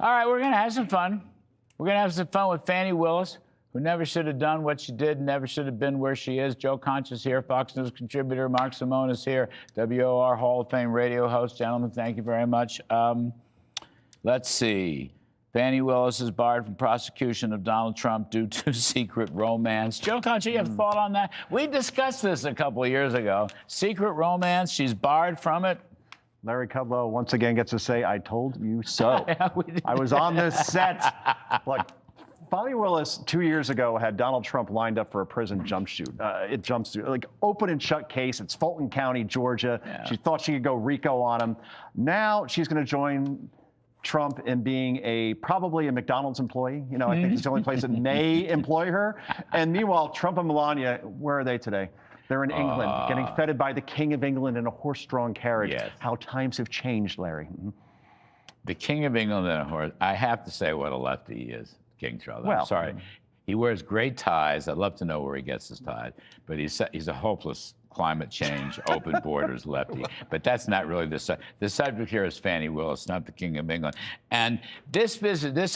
All right, we're going to have some fun. We're going to have some fun with Fani Willis, who never should have done what she did, never should have been where she is. Joe Concha's here, Fox News contributor. Mark Simone is here, WOR Hall of Fame radio host. Gentlemen, thank you very much. Let's see. Fani Willis is barred from prosecution of Donald Trump due to secret romance. Joe Concha, you have a thought on that? We discussed this a couple of years ago. Secret romance, she's barred from it. Larry Kudlow once again gets to say, "I told you so." I was on this set. Look, Fani Willis 2 years ago had Donald Trump lined up for a prison jumpsuit, like open and shut case. It's Fulton County, Georgia. Yeah. She thought she could go RICO on him. Now she's going to join Trump in being probably a McDonald's employee. You know, I think it's the only place that may employ her. And meanwhile, Trump and Melania, where are they today? They're in England, getting feted by the King of England in a horse-drawn carriage. Yes. How times have changed, Larry. The King of England in a horse. I have to say what a lefty he is, King Charles. Well, I'm sorry. He wears great ties. I'd love to know where he gets his ties. But he's a hopeless climate change, open borders lefty. But that's not really the subject. The subject here is Fani Willis, not the King of England. And this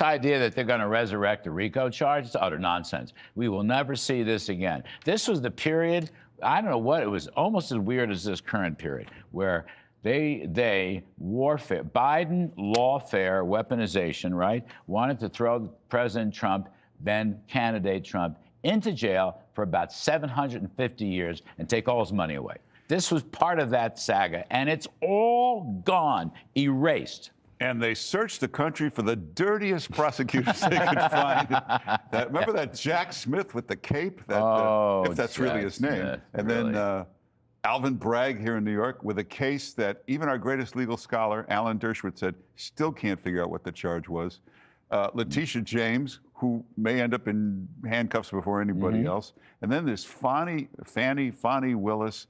idea that they're going to resurrect the RICO charge is utter nonsense. We will never see this again. This was the period, I don't know what, it was almost as weird as this current period, where warfare, Biden lawfare weaponization, right, wanted to throw President Trump, then candidate Trump, into jail for about 750 years and take all his money away. This was part of that saga, and it's all gone, erased. And they searched the country for the dirtiest prosecutors they could find. Remember that Jack Smith with the cape? If that's really his name. Smith, and really. Then Alvin Bragg here in New York with a case that even our greatest legal scholar, Alan Dershowitz, said still can't figure out what the charge was. Letitia James, who may end up in handcuffs before anybody else. And then there's Fani Willis.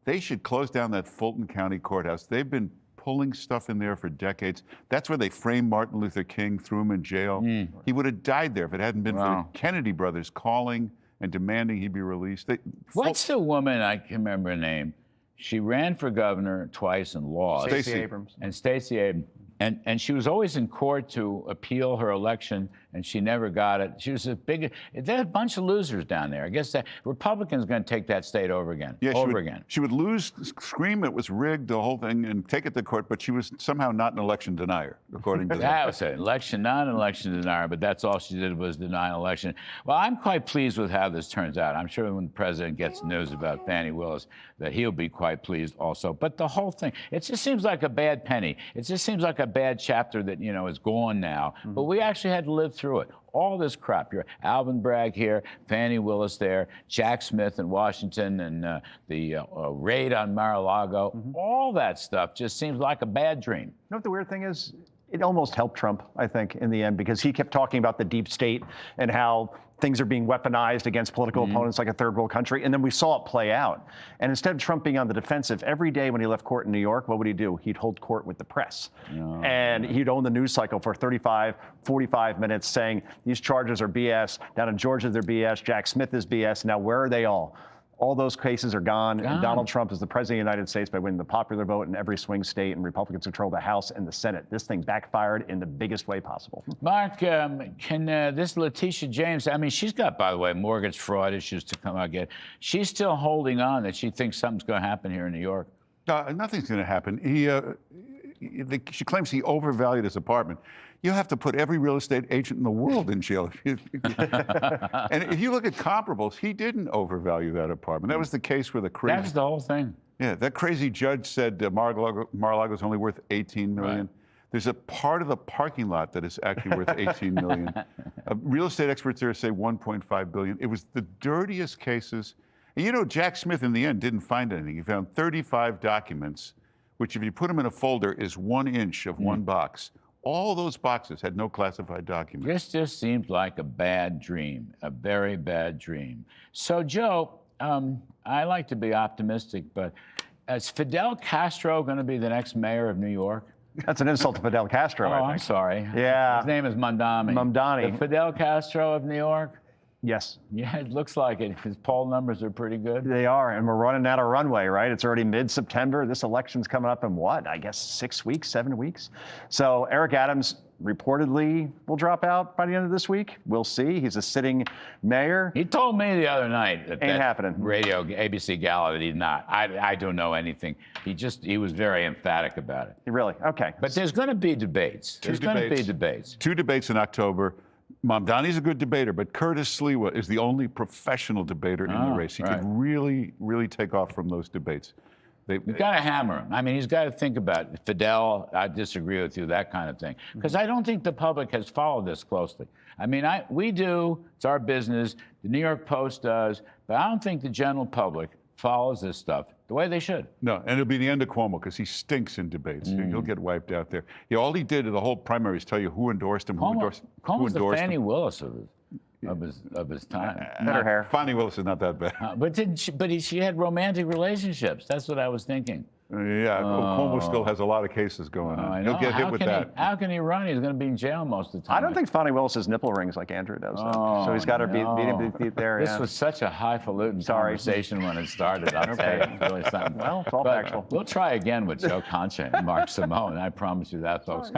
They should close down that Fulton County courthouse. They've been pulling stuff in there for decades. That's where they framed Martin Luther King, threw him in jail. He would have died there if it hadn't been for the Kennedy brothers calling and demanding he be released. What's the woman, I can remember her name, she ran for governor twice and lost. Stacey Abrams. And Stacey Abrams. And she was always in court to appeal her election, and she never got it. She was there's a bunch of losers down there. I guess that Republicans are going to take that state over again. Yeah, she would lose, scream it was rigged, the whole thing, and take it to court, but she was somehow not an election denier, according to that. Was an election, not an election denier, but that's all she did was deny an election. Well, I'm quite pleased with how this turns out. I'm sure when the president gets news about Fani Willis, that he'll be quite pleased also. But the whole thing, it just seems like a bad penny. It just seems like a bad chapter that, you know, is gone now. But we actually had to live through it. All this crap. You're Alvin Bragg here, Fani Willis there, Jack Smith in Washington, and the raid on Mar-a-Lago. All that stuff just seems like a bad dream. You know what the weird thing is? It almost helped Trump, I think, in the end, because he kept talking about the deep state and how things are being weaponized against political opponents like a third world country. And then we saw it play out. And instead of Trump being on the defensive, every day when he left court in New York, what would he do? He'd hold court with the press. And he'd own the news cycle for 35, 45 minutes saying these charges are BS. Down in Georgia, they're BS. Jack Smith is BS. Now, where are they all? All those cases are gone. And Donald Trump is the president of the United States by winning the popular vote in every swing state, and Republicans control the House and the Senate. This thing backfired in the biggest way possible. Mark, can this Letitia James, I mean, she's got, by the way, mortgage fraud issues to come out again. She's still holding on that she thinks something's going to happen here in New York. Nothing's going to happen. She claims he overvalued his apartment. You have to put every real estate agent in the world in jail. And if you look at comparables, he didn't overvalue that apartment. That was the case with a crazy... That's the whole thing. Yeah, that crazy judge said Mar-a-Lago's only worth $18 million. Right. There's a part of the parking lot that is actually worth $18 million. Real estate experts there say $1.5 billion. It was the dirtiest cases. And you know, Jack Smith in the end didn't find anything. He found 35 documents, which if you put them in a folder is 1 inch of one box. All those boxes had no classified documents. This just seems like a bad dream, a very bad dream. So, Joe, I like to be optimistic, but is Fidel Castro going to be the next mayor of New York? That's an insult to Fidel Castro, I think. I'm sorry. Yeah. His name is Mamdani. Mamdani. The Fidel Castro of New York? Yes. Yeah, it looks like it. His poll numbers are pretty good. They are, and we're running out of runway, right? It's already mid-September. This election's coming up in what? I guess 6 weeks, 7 weeks. So Eric Adams reportedly will drop out by the end of this week. We'll see. He's a sitting mayor. He told me the other night that Ain't happening. radio ABC gala that he's not. I don't know anything. He was very emphatic about it. Really? Okay. But there's going to be debates. There's going to be debates. 2 debates in October. Mamdani's a good debater, but Curtis Sliwa is the only professional debater in the race. He could really, really take off from those debates. You've got to hammer him. I mean, he's got to think about it. Fidel, I disagree with you, that kind of thing. Because I don't think the public has followed this closely. I mean, we do. It's our business. The New York Post does. But I don't think the general public follows this stuff the way they should. No, and it'll be the end of Cuomo because he stinks in debates. He'll get wiped out there. Yeah, all he did in the whole primary is tell you who endorsed him, Cuomo's the Fani Willis of his time. Better hair. Fani Willis is not that bad. But she had romantic relationships. That's what I was thinking. Cuomo still has a lot of cases going on. He'll get hit with that. How can he run? He's going to be in jail most of the time. I don't think Fani Willis has nipple rings like Andrew does. So he's got to beat there. This was such a highfalutin conversation when it started. I'll tell you, it's really something. Well, it's all factual. We'll try again with Joe Concha and Mark Simone. I promise you that, folks.